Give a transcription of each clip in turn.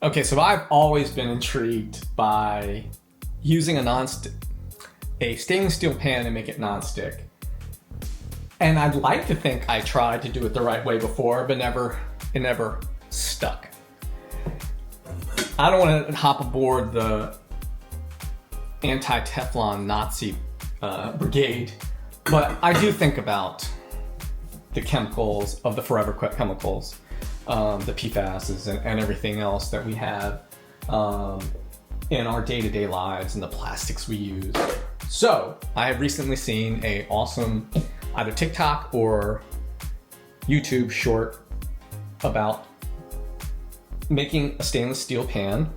Okay, so I've always been intrigued by using a stainless steel pan and make it non-stick. And I'd like to think I tried to do it the right way before, but it never stuck. I don't want to hop aboard the anti-Teflon Nazi brigade, but I do think about the chemicals of the forever chemicals, the PFASs and everything else that we have in our day-to-day lives and the plastics we use. So I have recently seen a awesome either TikTok or YouTube short about making a stainless steel pan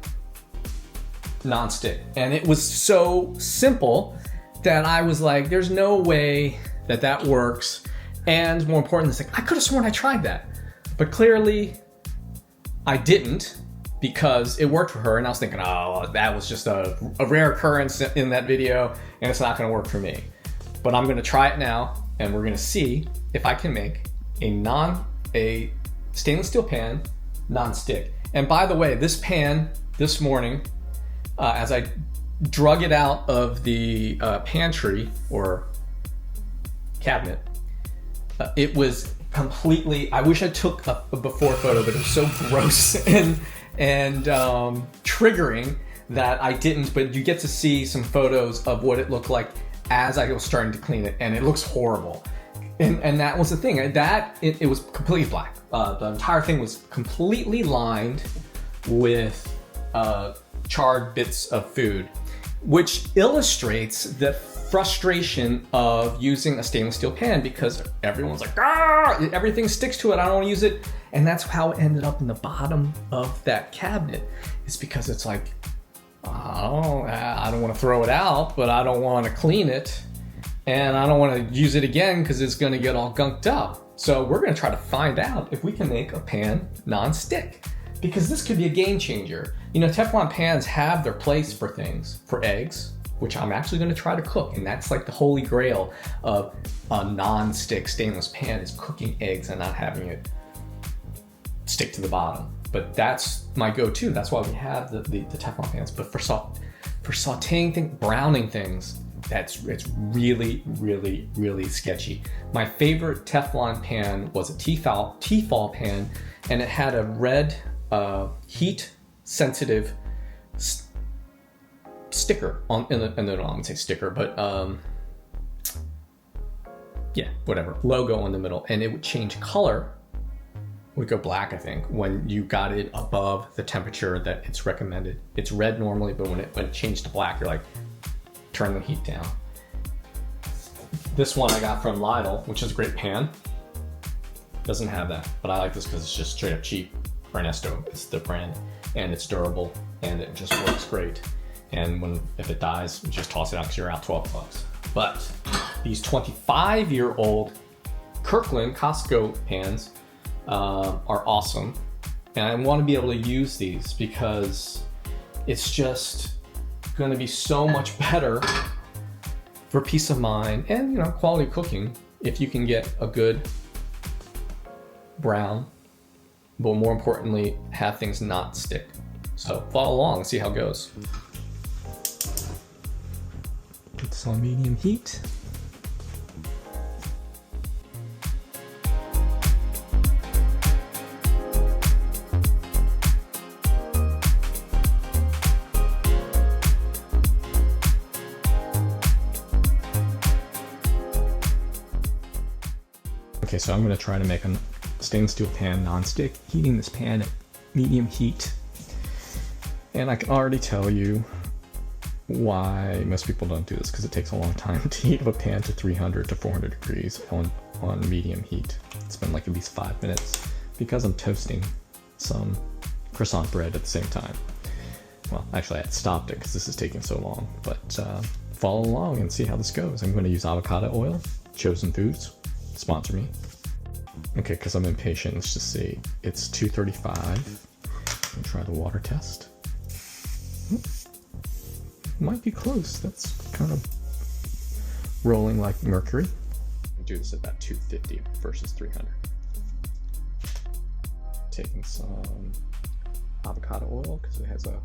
non-stick. And it was so simple that I was like, there's no way that works. And more important, it's like, I could have sworn I tried that. But clearly I didn't, because it worked for her. And I was thinking, oh, that was just a rare occurrence in that video and it's not gonna work for me. But I'm gonna try it now and we're gonna see if I can make a stainless steel pan non-stick. And by the way, this pan this morning, as I drug it out of the pantry or cabinet, it was completely, I wish I took a before photo, but it was so gross and triggering that I didn't, but you get to see some photos of what it looked like as I was starting to clean it, and it looks horrible. And that was the thing, it was completely black. The entire thing was completely lined with charred bits of food, which illustrates the frustration of using a stainless steel pan, because everyone's like, everything sticks to it, I don't want to use it. And that's how it ended up in the bottom of that cabinet. It's because it's like, I don't want to throw it out, but I don't want to clean it, and I don't want to use it again because it's going to get all gunked up. So we're going to try to find out if we can make a pan non-stick, because this could be a game changer. You know, Teflon pans have their place for things, for eggs, which I'm actually going to try to cook. And that's like the holy grail of a non-stick stainless pan, is cooking eggs and not having it stick to the bottom. But that's my go-to. That's why we have the Teflon pans. But for sauteing things, browning things, it's really, really, really sketchy. My favorite Teflon pan was a Tefal pan, and it had a red heat-sensitive sticker on, and I wouldn't say sticker, but yeah, whatever, logo on the middle, and it would change color. Would go black, I think, when you got it above the temperature that it's recommended. It's red normally, but when it changed to black, you're like, turn the heat down. This one I got from Lidl, which is a great pan, doesn't have that, but I like this because it's just straight up cheap. Ernesto is the brand, and it's durable, and it just works great. And if it dies, you just toss it out because you're out $12. But these 25-year-old Kirkland Costco pans are awesome, and I want to be able to use these because it's just going to be so much better for peace of mind and, you know, quality cooking if you can get a good brown, but more importantly, have things not stick. So follow along and see how it goes. Put this on medium heat. Okay, so I'm going to try to make a stainless steel pan non-stick, heating this pan at medium heat. And I can already tell you why most people don't do this, because it takes a long time to heat up a pan to 300 to 400 degrees on medium heat. It's been like at least 5 minutes because I'm toasting some croissant bread at the same time. Well, actually I had stopped it because this is taking so long, but follow along and see how this goes. I'm going to use avocado oil, Chosen Foods, sponsor me. Okay, because I'm impatient, let's just see. It's 235. I'll try the water test. Might be close. That's kind of rolling like mercury. Do this at about 250 versus 300. Taking some avocado oil because it has a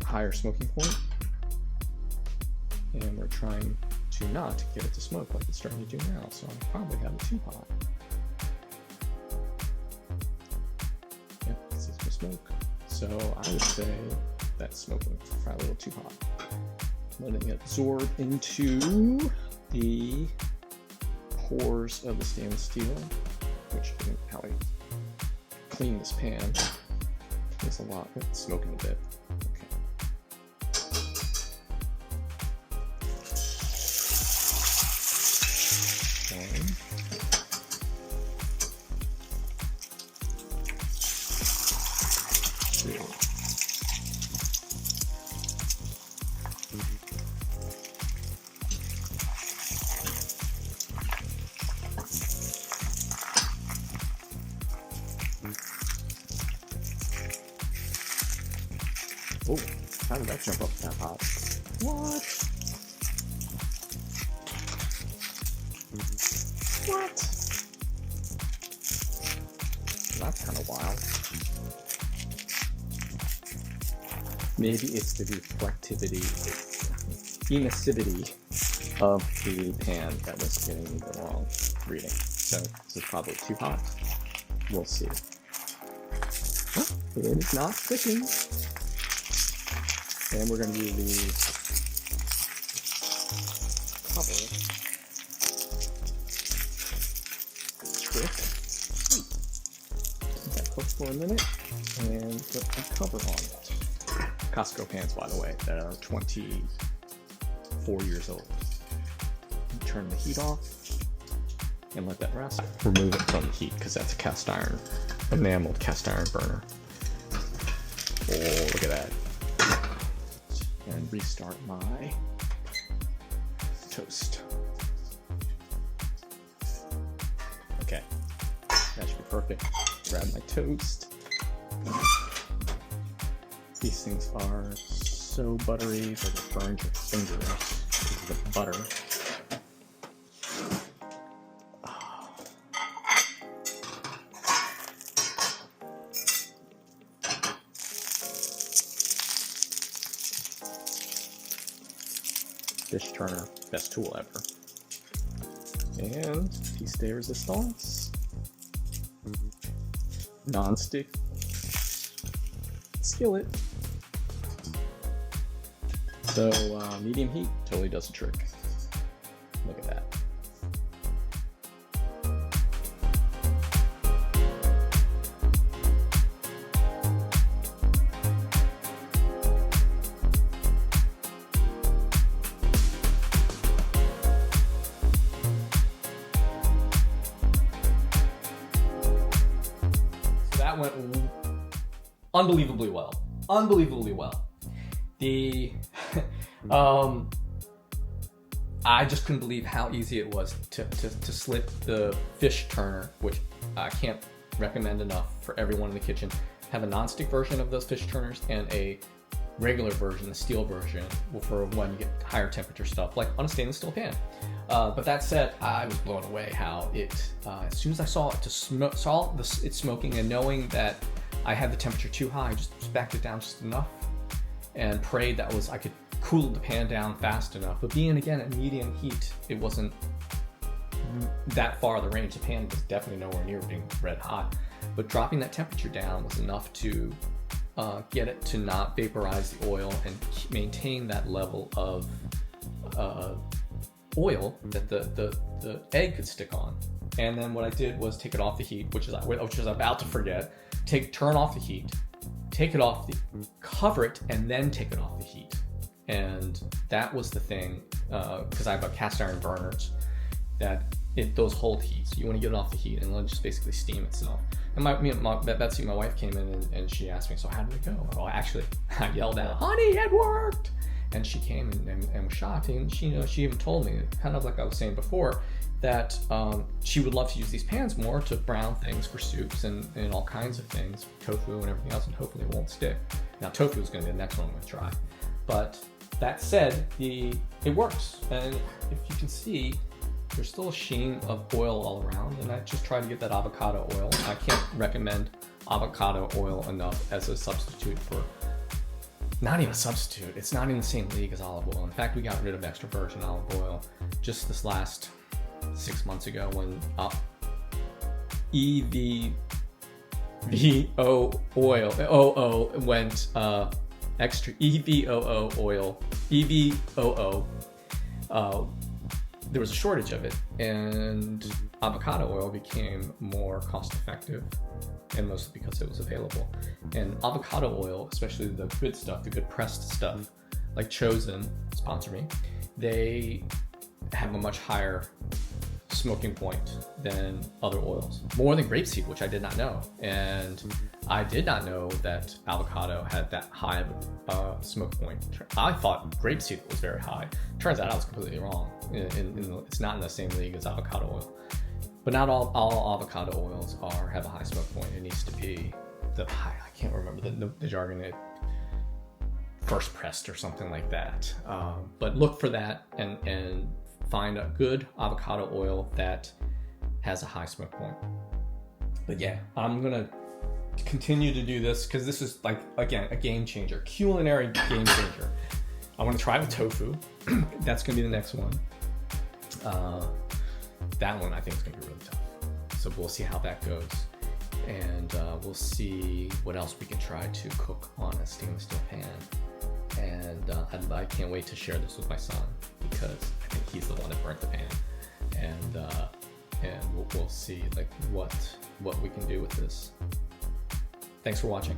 higher smoking point. And we're trying to not get it to smoke like it's starting to do now, so I probably have it too hot. Yep, this is for smoke. So I would say that's smoking probably a little too hot. Letting it absorb into the pores of the stainless steel, which is how I clean this pan. It's a lot. It's smoking a bit. Okay. One. Two. Oh, how did that jump up that hot? What? What? That's kind of wild. Maybe it's the reflectivity, emissivity of the pan that was getting me the wrong reading. So this is probably too hot. We'll see. Oh, it is not sticking. And we're going to do the cover trick. Let that cook for a minute and put a cover on it. Costco pans, by the way, that are 24 years old. Turn the heat off and let that rest. Remove it from the heat because that's a cast iron, enameled cast iron burner. Oh, look at that. And restart my toast. Okay, that should be perfect. Grab my toast. These things are so buttery that it burns your fingers because of the butter. Fish turner, best tool ever. And piece de resistance. Non-stick skillet. So medium heat totally does the trick. Look at that. That went unbelievably well. Unbelievably well. The I just couldn't believe how easy it was to slip the fish turner, which I can't recommend enough for everyone in the kitchen. Have a non-stick version of those fish turners and a regular version, the steel version, for when you get higher temperature stuff, like on a stainless steel pan. But that said, I was blown away how it, as soon as I saw it, it smoking, and knowing that I had the temperature too high, I just backed it down just enough and prayed that I could cool the pan down fast enough. But being again at medium heat, it wasn't that far of the range. The pan was definitely nowhere near being red hot, but dropping that temperature down was enough to get it to not vaporize the oil and maintain that level of oil that the egg could stick on. And then what I did was take it off the heat, which I was about to forget. Turn off the heat, take it off, cover it, and then take it off the heat. And that was the thing, because I have cast iron burners, that those hold heat. So you want to get it off the heat and let it just basically steam itself. And Betsy, my wife, came in and she asked me, so how did it go? Well, actually, I yelled out, honey, it worked! And she came and was shocked. And she even told me, kind of like I was saying before, that she would love to use these pans more to brown things for soups and all kinds of things, tofu and everything else, and hopefully it won't stick. Now, tofu is going to be the next one I'm going to try. But that said, it works. And if you can see, there's still a sheen of oil all around, and I just try to get that avocado oil. I can't recommend avocado oil enough as a substitute for, not even a substitute, it's not in the same league as olive oil. In fact, we got rid of extra virgin olive oil just this last 6 months ago when EVOO oil went extra EVOO oil, EVOO, there was a shortage of it, and avocado oil became more cost effective, and mostly because it was available. And avocado oil, especially the good stuff, the good pressed stuff, like Chosen, sponsor me, they have a much higher smoking point than other oils, more than grapeseed, which I did not know. And I did not know that avocado had that high of a smoke point. I thought grapeseed was very high. Turns out I was completely wrong. It's not in the same league as avocado oil. But not all avocado oils have a high smoke point. It needs to be I can't remember the jargon, first pressed or something like that. But look for that and find a good avocado oil that has a high smoke point. But yeah, I'm gonna continue to do this because this is, like, again, a game changer, culinary game changer. I want to try with tofu. That's gonna be the next one. That one I think is gonna be really tough. So we'll see how that goes, and we'll see what else we can try to cook on a stainless steel pan. And I can't wait to share this with my son because I think he's the one that burnt the pan, and we'll see like what we can do with this. Thanks for watching.